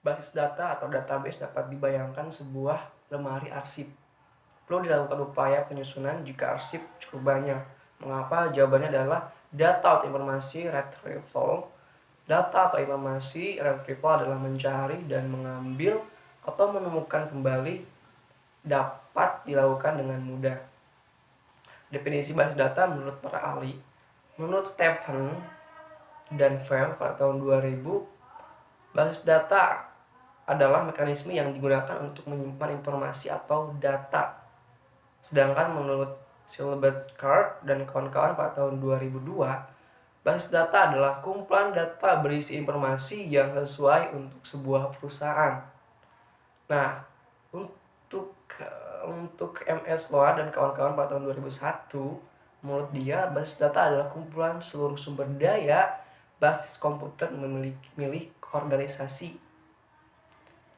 Basis data atau database dapat dibayangkan sebuah lemari arsip. Perlu dilakukan upaya penyusunan jika arsip cukup banyak. Mengapa? Jawabannya adalah data atau informasi retrieval. Data atau informasi retrieval adalah mencari dan mengambil atau menemukan kembali, dapat dilakukan dengan mudah. Definisi basis data menurut para ahli. Menurut Stephen dan Fell pada tahun 2000, basis data adalah mekanisme yang digunakan untuk menyimpan informasi atau data. Sedangkan menurut Silberberg dan kawan-kawan pada tahun 2002, basis data adalah kumpulan data berisi informasi yang sesuai untuk sebuah perusahaan. Nah, untuk MS Loa dan kawan-kawan pada tahun 2001, menurut dia basis data adalah kumpulan seluruh sumber daya basis komputer milik organisasi.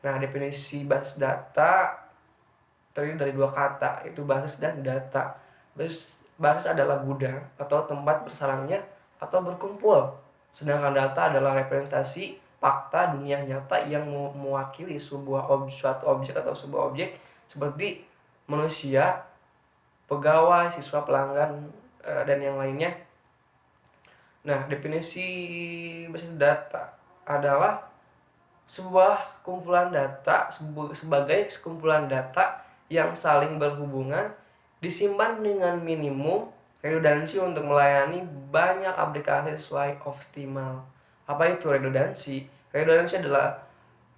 Nah, definisi basis data terdiri dari dua kata, yaitu basis dan data. Basis adalah gudang atau tempat bersarangnya atau berkumpul, sedangkan data adalah representasi fakta dunia nyata yang mewakili suatu objek atau sebuah objek seperti manusia, pegawai, siswa, pelanggan, dan yang lainnya. Nah, definisi basis data adalah sebuah kumpulan data sebagai kumpulan data yang saling berhubungan, disimpan dengan minimum redundansi untuk melayani banyak aplikasi sesuai optimal. Apa itu redundansi? Redundansi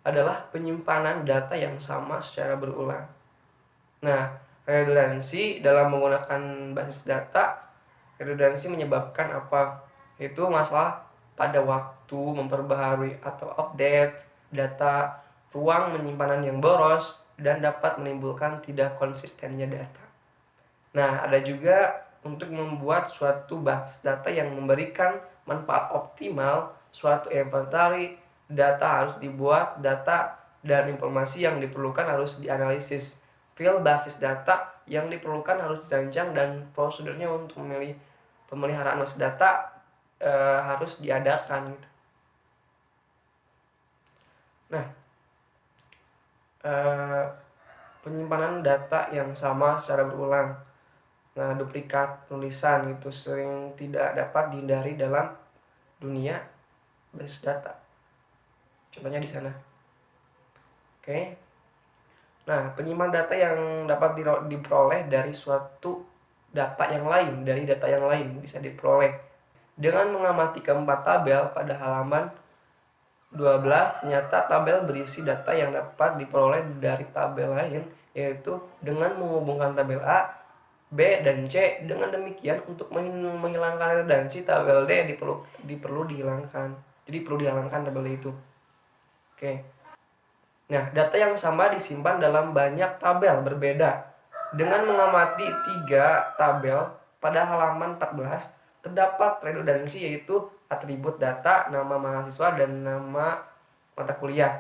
adalah penyimpanan data yang sama secara berulang. Nah, redundansi dalam menggunakan basis data, redundansi menyebabkan apa? Itu masalah pada waktu memperbaharui atau update data, ruang penyimpanan yang boros, dan dapat menimbulkan tidak konsistennya data. Nah, ada juga untuk membuat suatu basis data yang memberikan manfaat optimal, suatu inventory data harus dibuat, data dan informasi yang diperlukan harus dianalisis. File basis data yang diperlukan harus dirancang dan prosedurnya untuk pemeliharaan basis data harus diadakan gitu. Nah, penyimpanan data yang sama secara berulang. Nah, duplikat penulisan itu sering tidak dapat dihindari dalam dunia basis data. Contohnya di sana. Oke. Nah, penyimpanan data yang dapat diperoleh dari suatu data yang lain, bisa diperoleh dengan mengamati keempat tabel pada halaman 12. Ternyata tabel berisi data yang dapat diperoleh dari tabel lain, yaitu dengan menghubungkan tabel A, B, dan C. Dengan demikian, untuk menghilangkan redundansi tabel D perlu dihilangkan. Jadi perlu dihilangkan tabel itu. Oke. Nah, data yang sama disimpan dalam banyak tabel berbeda. Dengan mengamati 3 tabel pada halaman 14, terdapat redundansi, yaitu atribut data, nama mahasiswa, dan nama mata kuliah,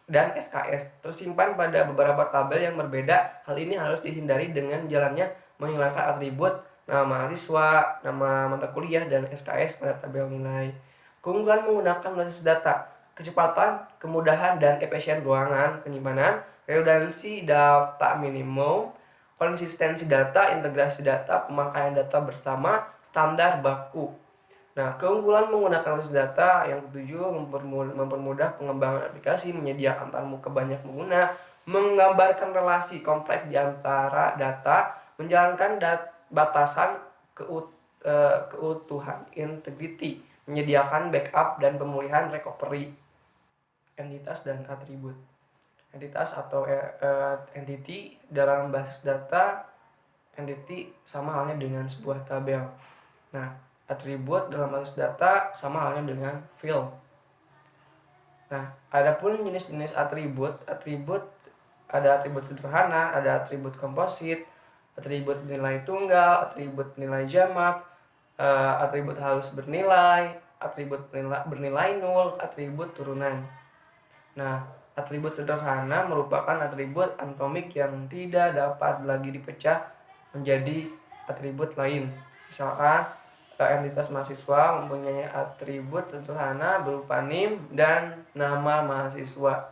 dan SKS tersimpan pada beberapa tabel yang berbeda. Hal ini harus dihindari dengan jalannya menghilangkan atribut nama mahasiswa, nama mata kuliah, dan SKS pada tabel nilai. Keunggulan menggunakan basis data: kecepatan, kemudahan, dan efisien ruangan penyimpanan, redundansi data minimum, konsistensi data, integrasi data, pemakaian data bersama, standar baku. Nah, keunggulan menggunakan basis data yang ketujuh, mempermudah pengembangan aplikasi, menyediakan antarmuka banyak pengguna, menggambarkan relasi kompleks di antara data, menjalankan batasan keutuhan integrity, menyediakan backup dan pemulihan recovery. Entitas dan atribut. Entitas atau entity dalam basis data, entity sama halnya dengan sebuah tabel. Nah, atribut dalam basis data sama halnya dengan field. Nah, adapun jenis-jenis atribut ada atribut sederhana, ada atribut komposit, atribut nilai tunggal, atribut nilai jamak, atribut harus bernilai, atribut bernilai nol, atribut turunan. Nah, atribut sederhana merupakan atribut atomik yang tidak dapat lagi dipecah menjadi atribut lain. Misalkan entitas mahasiswa mempunyai atribut sederhana berupa NIM dan nama mahasiswa.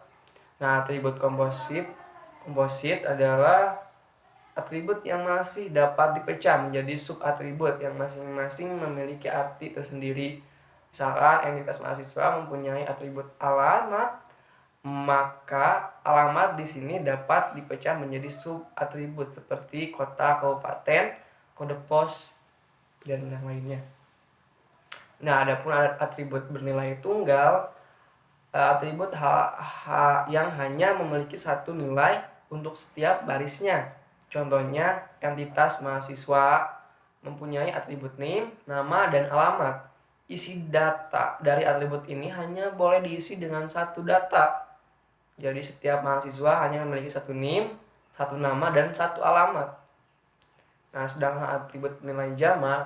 Nah, atribut komposit adalah atribut yang masih dapat dipecah menjadi subatribut yang masing-masing memiliki arti tersendiri. Misalkan entitas mahasiswa mempunyai atribut alamat, maka alamat di sini dapat dipecah menjadi subatribut seperti kota, kabupaten, kode pos, dan yang lainnya. Nah, adapun atribut bernilai tunggal, atribut yang hanya memiliki satu nilai untuk setiap barisnya. Contohnya, entitas mahasiswa mempunyai atribut NIM, nama, dan alamat. Isi data dari atribut ini hanya boleh diisi dengan satu data. Jadi setiap mahasiswa hanya memiliki satu NIM, satu nama, dan satu alamat. Nah, sedangkan atribut nilai jamak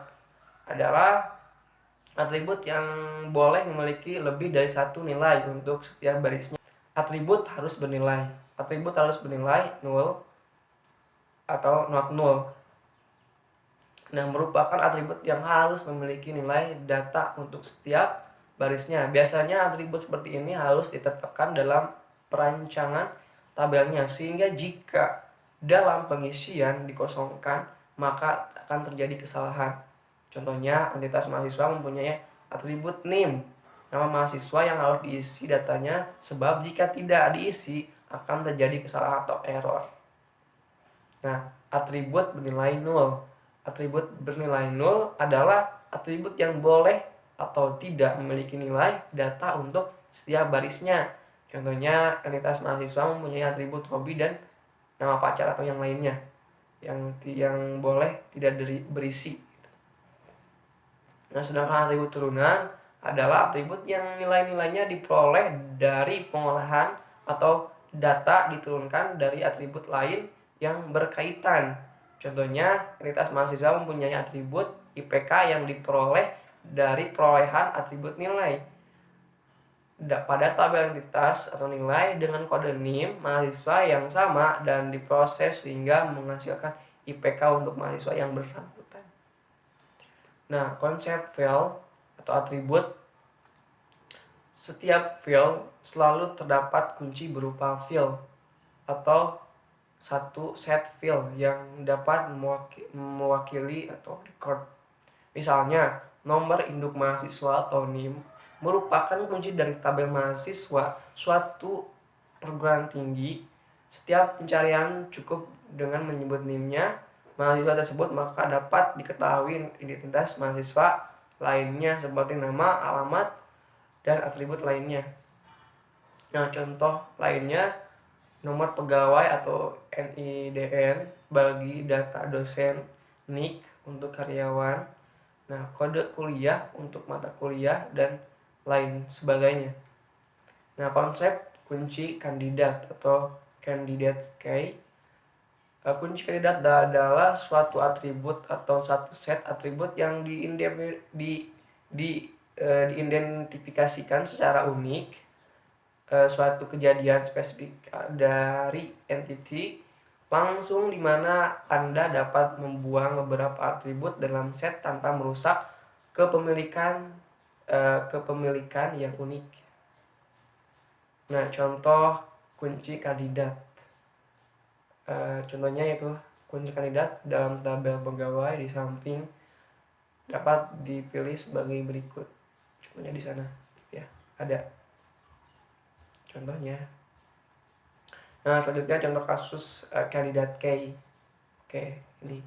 adalah atribut yang boleh memiliki lebih dari satu nilai untuk setiap barisnya. Atribut harus bernilai. Atribut harus bernilai nol atau not null. Nah, merupakan atribut yang harus memiliki nilai data untuk setiap barisnya. Biasanya atribut seperti ini harus ditetapkan dalam perancangan tabelnya, sehingga jika dalam pengisian dikosongkan, maka akan terjadi kesalahan. Contohnya, entitas mahasiswa mempunyai atribut NIM, nama mahasiswa yang harus diisi datanya, sebab jika tidak diisi akan terjadi kesalahan atau error. Nah, atribut bernilai nol. Atribut bernilai nol adalah atribut yang boleh atau tidak memiliki nilai data untuk setiap barisnya. Contohnya, entitas mahasiswa mempunyai atribut hobi dan nama pacar atau yang lainnya yang boleh tidak berisi. Nah, sedangkan atribut turunan adalah atribut yang nilai-nilainya diperoleh dari pengolahan atau data diturunkan dari atribut lain yang berkaitan. Contohnya, entitas mahasiswa mempunyai atribut IPK yang diperoleh dari perolehan atribut nilai. Pada tabel entitas atau nilai dengan kode NIM mahasiswa yang sama dan diproses sehingga menghasilkan IPK untuk mahasiswa yang bersangkutan. Nah, konsep field atau atribut. Setiap field selalu terdapat kunci berupa field atau satu set field yang dapat mewakili atau record. Misalnya, nomor induk mahasiswa atau NIM merupakan kunci dari tabel mahasiswa suatu perguruan tinggi. Setiap pencarian cukup dengan menyebut NIM-nya mahasiswa tersebut, maka dapat diketahui identitas mahasiswa lainnya seperti nama, alamat, dan atribut lainnya. Nah, contoh lainnya, nomor pegawai atau NIDN bagi data dosen, NIK untuk karyawan, nah kode kuliah untuk mata kuliah, dan lain sebagainya. Nah, konsep kunci kandidat atau candidate key. Kunci kandidat adalah suatu atribut atau satu set atribut yang diidentifikasikan secara unik suatu kejadian spesifik dari entity langsung, di mana Anda dapat membuang beberapa atribut dalam set tanpa merusak kepemilikan yang unik. Nah, contoh kunci kandidat. Contohnya yaitu kunci kandidat dalam tabel pegawai di samping dapat dipilih sebagai berikut. Contohnya di sana ya, ada contohnya. Nah, selanjutnya contoh kasus kandidat K. Oke, ini.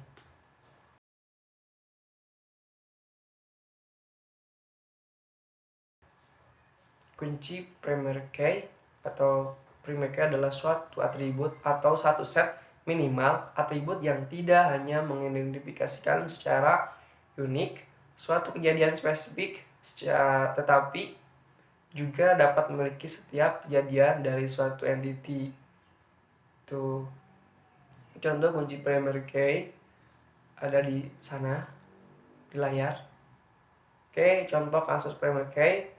Kunci primary key atau primary key adalah suatu atribut atau satu set minimal atribut yang tidak hanya mengidentifikasikan secara unik suatu kejadian spesifik, tetapi juga dapat memiliki setiap kejadian dari suatu entity. Tuh, contoh kunci primary key ada di sana di layar. Oke, contoh kasus primary key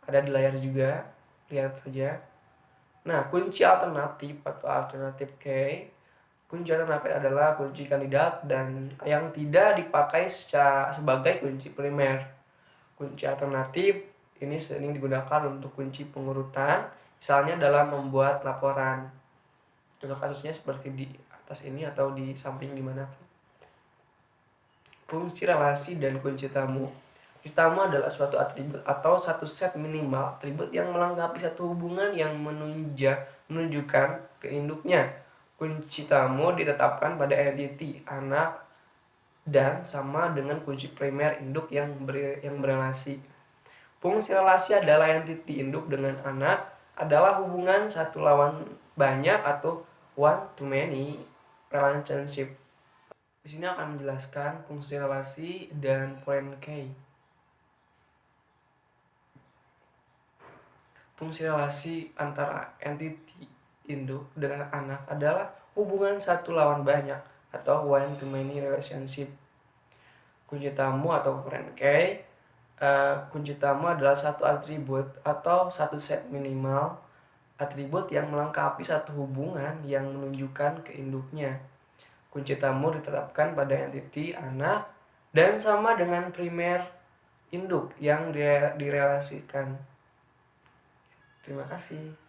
ada di layar juga, lihat saja. Nah, kunci alternatif atau alternative key Kunci alternatif adalah kunci kandidat dan yang tidak dipakai sebagai kunci primer. Kunci alternatif ini sering digunakan untuk kunci pengurutan, misalnya dalam membuat laporan. Contoh kasusnya seperti di atas ini atau di samping dimanapun. Fungsi relasi dan kunci tamu. Kunci tamu adalah suatu atribut atau satu set minimal atribut yang melengkapi satu hubungan yang menunjukkan ke induknya. Kunci tamu ditetapkan pada entity anak dan sama dengan kunci primer induk yang berelasi. Fungsi relasi adalah entity induk dengan anak adalah hubungan satu lawan banyak atau one to many relationship. Di sini akan menjelaskan fungsi relasi dan poin K. Fungsi relasi antara entity induk dengan anak adalah hubungan satu lawan banyak atau one to many relationship. Kunci tamu atau poin K. Kunci tamu adalah satu atribut atau satu set minimal atribut yang melengkapi satu hubungan yang menunjukkan ke induknya. Kunci tamu ditetapkan pada entity anak dan sama dengan primer induk yang direlasikan. Terima kasih.